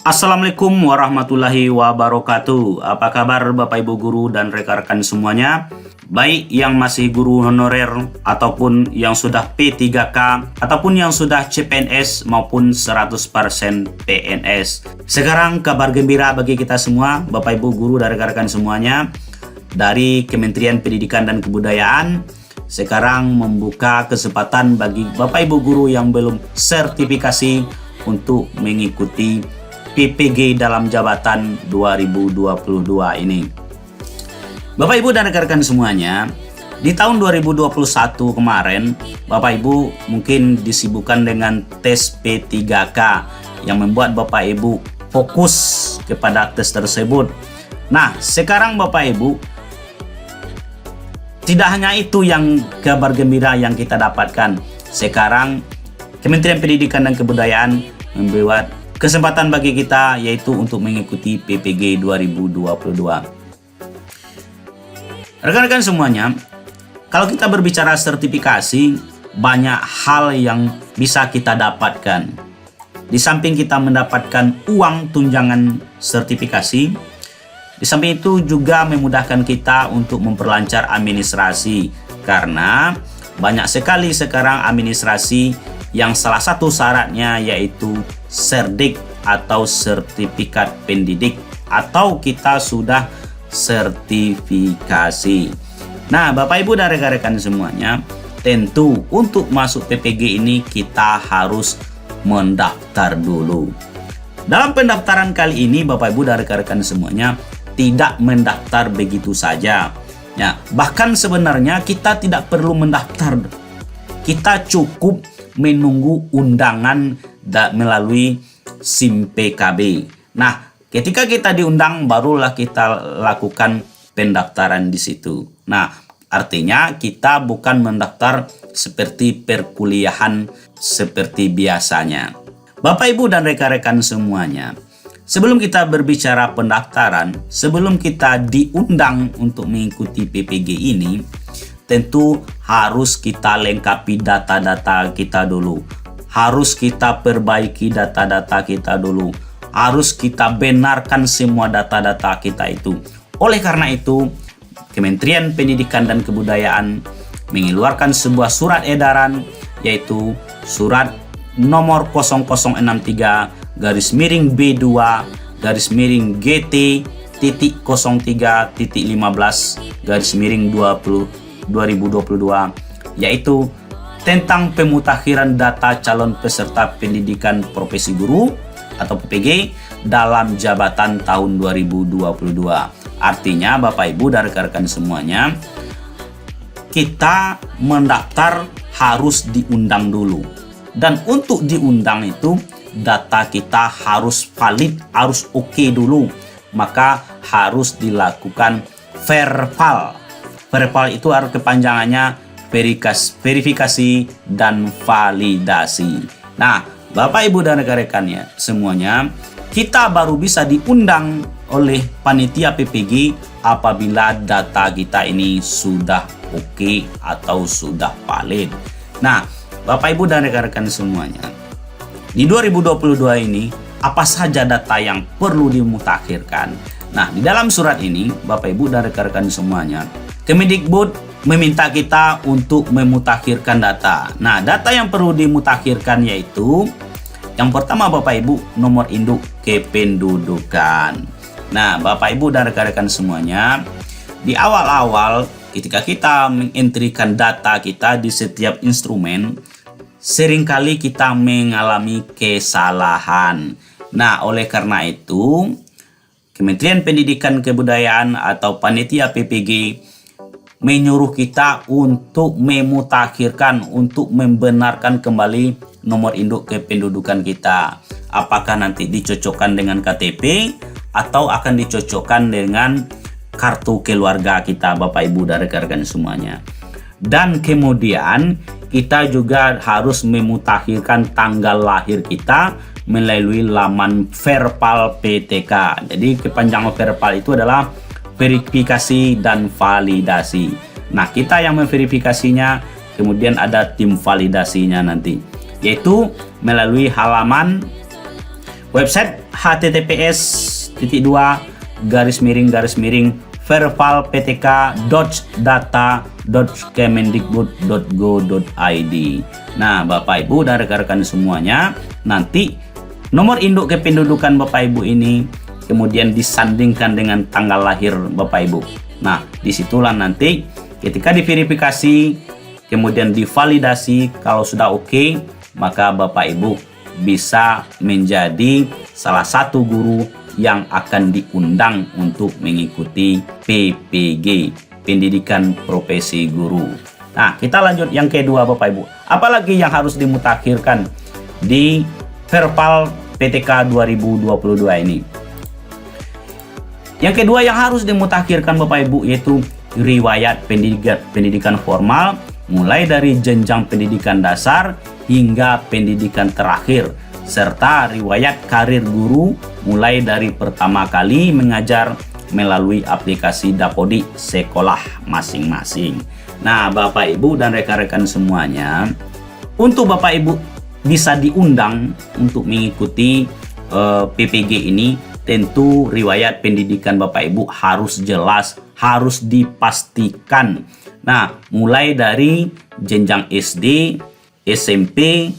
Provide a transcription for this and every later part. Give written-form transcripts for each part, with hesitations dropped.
Assalamualaikum warahmatullahi wabarakatuh. Apa kabar Bapak Ibu guru dan rekan-rekan semuanya? Baik yang masih guru honorer ataupun yang sudah P3K ataupun yang sudah CPNS maupun 100% PNS. Sekarang kabar gembira bagi kita semua, Bapak Ibu guru dan rekan-rekan semuanya, dari Kementerian Pendidikan dan Kebudayaan sekarang membuka kesempatan bagi Bapak Ibu guru yang belum sertifikasi untuk mengikuti PPG dalam jabatan 2022 ini. Bapak Ibu dan rekan-rekan semuanya, di tahun 2021 kemarin, Bapak Ibu mungkin disibukkan dengan tes P3K yang membuat Bapak Ibu fokus kepada tes tersebut. Nah, sekarang Bapak Ibu, tidak hanya itu yang kabar gembira yang kita dapatkan. Sekarang Kementerian Pendidikan dan Kebudayaan membuat kesempatan bagi kita, yaitu untuk mengikuti PPG 2022. Rekan-rekan semuanya, kalau kita berbicara sertifikasi, banyak hal yang bisa kita dapatkan. Di samping kita mendapatkan uang tunjangan sertifikasi, di samping itu juga memudahkan kita untuk memperlancar administrasi, karena banyak sekali sekarang administrasi yang salah satu syaratnya yaitu Serdik atau sertifikat pendidik, atau kita sudah sertifikasi. Nah, Bapak Ibu dan rekan-rekan semuanya, tentu untuk masuk PPG ini kita harus mendaftar dulu. Dalam pendaftaran kali ini, Bapak Ibu dan rekan-rekan semuanya, tidak mendaftar begitu saja. Ya, bahkan sebenarnya kita tidak perlu mendaftar. Kita cukup menunggu undangan melalui SIM PKB. Nah, ketika kita diundang, barulah kita lakukan pendaftaran di situ. Nah, artinya kita bukan mendaftar seperti perkuliahan seperti biasanya. Bapak Ibu dan rekan-rekan semuanya, sebelum kita berbicara pendaftaran, sebelum kita diundang untuk mengikuti PPG ini, tentu harus kita lengkapi data-data kita dulu. Harus kita perbaiki data-data kita dulu. Harus kita benarkan semua data-data kita itu. Oleh karena itu, Kementerian Pendidikan dan Kebudayaan mengeluarkan sebuah surat edaran, yaitu surat nomor 00.00.B2-03.15/2022, yaitu tentang pemutakhiran data calon peserta pendidikan profesi guru atau PPG dalam jabatan tahun 2022. Artinya Bapak Ibu dan rekan-rekan semuanya, kita mendaftar harus diundang dulu. Dan untuk diundang itu data kita harus valid, harus oke dulu. Maka harus dilakukan verbal. Verbal itu arti kepanjangannya verifikasi dan validasi. Nah, Bapak Ibu dan rekan-rekannya semuanya, kita baru bisa diundang oleh panitia PPG apabila data kita ini sudah oke atau sudah valid. Nah, Bapak Ibu dan rekan-rekan semuanya, di 2022 ini apa saja data yang perlu dimutakhirkan? Nah, di dalam surat ini Bapak Ibu dan rekan-rekan semuanya, Kemendikbud meminta kita untuk memutakhirkan data. Nah, data yang perlu dimutakhirkan yaitu yang pertama Bapak Ibu, nomor induk kependudukan. Nah, Bapak Ibu dan rekan-rekan semuanya, di awal-awal ketika kita mengentrikan data kita di setiap instrumen, seringkali kita mengalami kesalahan. Nah, oleh karena itu, Kementerian Pendidikan Kebudayaan atau panitia PPG menyuruh kita untuk memutakhirkan, untuk membenarkan kembali nomor induk kependudukan kita. Apakah nanti dicocokkan dengan KTP atau akan dicocokkan dengan kartu keluarga kita, Bapak Ibu dan rekan-rekan semuanya. Dan kemudian kita juga harus memutakhirkan tanggal lahir kita melalui laman Verbal PTK. Jadi kepanjangan Verbal itu adalah verifikasi dan validasi. Nah, kita yang memverifikasinya, kemudian ada tim validasinya nanti, yaitu melalui halaman Website https://vervalptk.data.kemendikbud.go.id. Nah, Bapak Ibu dan rekan-rekan semuanya, nanti nomor induk kependudukan Bapak Ibu ini kemudian disandingkan dengan tanggal lahir Bapak Ibu. Nah, disitulah nanti ketika diverifikasi, kemudian divalidasi, kalau sudah oke, maka Bapak Ibu bisa menjadi salah satu guru yang akan diundang untuk mengikuti PPG, Pendidikan Profesi Guru. Nah, kita lanjut yang kedua Bapak Ibu. Apalagi yang harus dimutakhirkan di Verval PTK 2022 ini? Yang kedua yang harus dimutakhirkan Bapak Ibu yaitu riwayat pendidikan formal, mulai dari jenjang pendidikan dasar hingga pendidikan terakhir, serta riwayat karir guru mulai dari pertama kali mengajar melalui aplikasi Dapodik sekolah masing-masing. Nah, Bapak Ibu dan rekan-rekan semuanya, untuk Bapak Ibu bisa diundang untuk mengikuti PPG ini, tentu riwayat pendidikan Bapak Ibu harus jelas, harus dipastikan. Nah, mulai dari jenjang SD, SMP,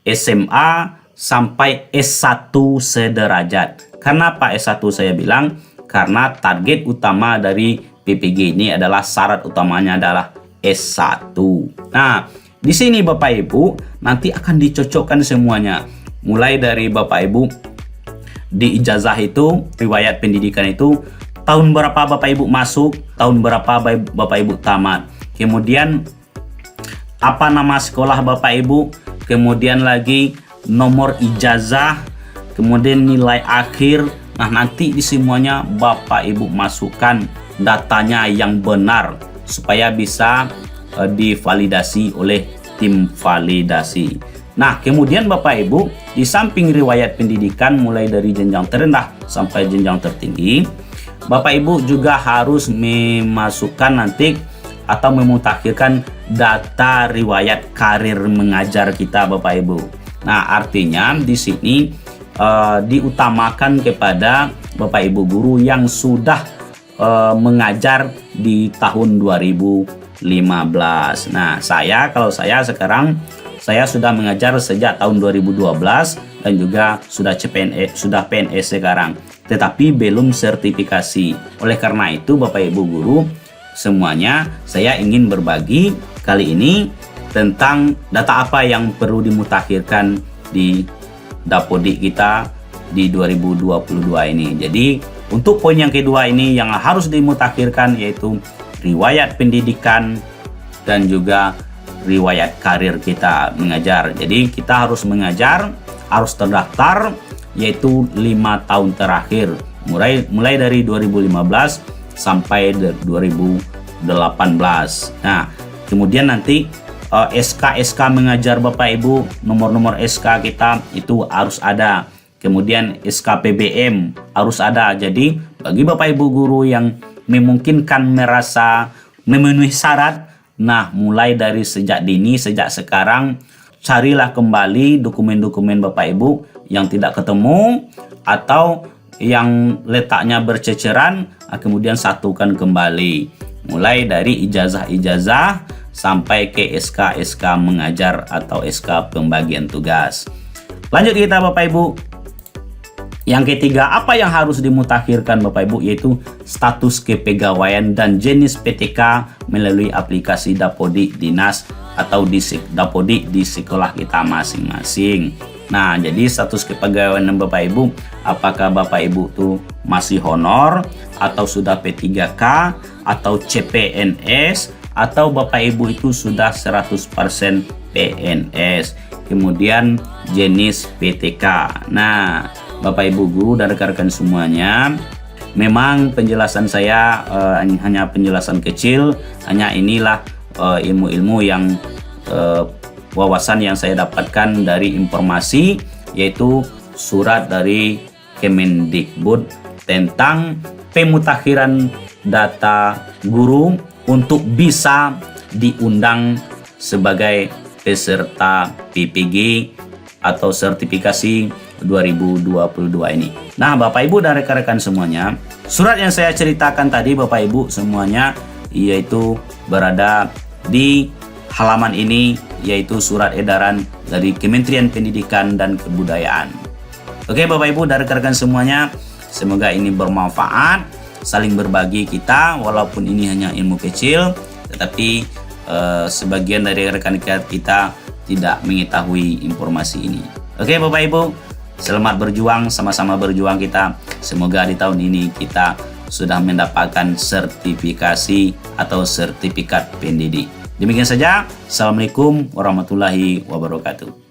SMA, sampai S1 sederajat. Kenapa S1 saya bilang? Karena target utama dari PPG ini adalah syarat utamanya adalah S1. Nah, di sini Bapak Ibu nanti akan dicocokkan semuanya. Mulai dari Bapak Ibu di ijazah itu, riwayat pendidikan itu, tahun berapa Bapak Ibu masuk, tahun berapa Bapak Ibu tamat. Kemudian apa nama sekolah Bapak Ibu, kemudian lagi nomor ijazah, kemudian nilai akhir. Nah, nanti di semuanya Bapak Ibu masukkan datanya yang benar supaya bisa divalidasi oleh tim validasi. Nah, kemudian Bapak Ibu, di samping riwayat pendidikan mulai dari jenjang terendah sampai jenjang tertinggi, Bapak Ibu juga harus memasukkan nanti atau memutakhirkan data riwayat karir mengajar kita Bapak Ibu. Nah, artinya di sini diutamakan kepada Bapak Ibu guru yang sudah mengajar di tahun 2015. Nah, kalau saya sekarang saya sudah mengajar sejak tahun 2012 dan juga sudah PNS sekarang, tetapi belum sertifikasi. Oleh karena itu Bapak Ibu guru semuanya, saya ingin berbagi kali ini tentang data apa yang perlu dimutakhirkan di Dapodik kita di 2022 ini. Jadi untuk poin yang kedua ini yang harus dimutakhirkan yaitu riwayat pendidikan dan juga riwayat karir kita mengajar. Jadi kita harus mengajar, harus terdaftar yaitu 5 tahun terakhir, mulai dari 2015 sampai 2018. Nah, kemudian nanti SK mengajar Bapak Ibu, nomor-nomor SK kita itu harus ada. Kemudian SK PBM harus ada. Jadi bagi Bapak Ibu guru yang memungkinkan merasa memenuhi syarat, nah mulai dari sejak dini, sejak sekarang carilah kembali dokumen-dokumen Bapak Ibu yang tidak ketemu atau yang letaknya berceceran, kemudian satukan kembali. Mulai dari ijazah-ijazah sampai ke SK mengajar atau SK pembagian tugas. Lanjut kita Bapak Ibu. Yang ketiga, apa yang harus dimutakhirkan Bapak Ibu yaitu status kepegawaian dan jenis PTK melalui aplikasi Dapodik Dinas atau Dapodik di sekolah kita masing-masing. Nah, jadi status kepegawaian Bapak Ibu, apakah Bapak Ibu tuh masih honor atau sudah P3K atau CPNS atau Bapak Ibu itu sudah 100% PNS. Kemudian jenis PTK. Nah, Bapak Ibu guru dan rekan-rekan semuanya, memang penjelasan saya hanya penjelasan kecil, hanya inilah ilmu-ilmu yang wawasan yang saya dapatkan dari informasi, yaitu surat dari Kemendikbud tentang pemutakhiran data guru untuk bisa diundang sebagai peserta PPG atau sertifikasi 2022 ini. Nah, Bapak Ibu dan rekan-rekan semuanya, surat yang saya ceritakan tadi Bapak Ibu semuanya yaitu berada di halaman ini, yaitu surat edaran dari Kementerian Pendidikan dan Kebudayaan. Oke Bapak Ibu dan rekan-rekan semuanya, semoga ini bermanfaat, saling berbagi kita, walaupun ini hanya ilmu kecil, tetapi sebagian dari rekan-rekan kita tidak mengetahui informasi ini. Oke Bapak Ibu, selamat berjuang, sama-sama berjuang kita. Semoga di tahun ini kita sudah mendapatkan sertifikasi atau sertifikat pendidik. Demikian saja. Assalamualaikum warahmatullahi wabarakatuh.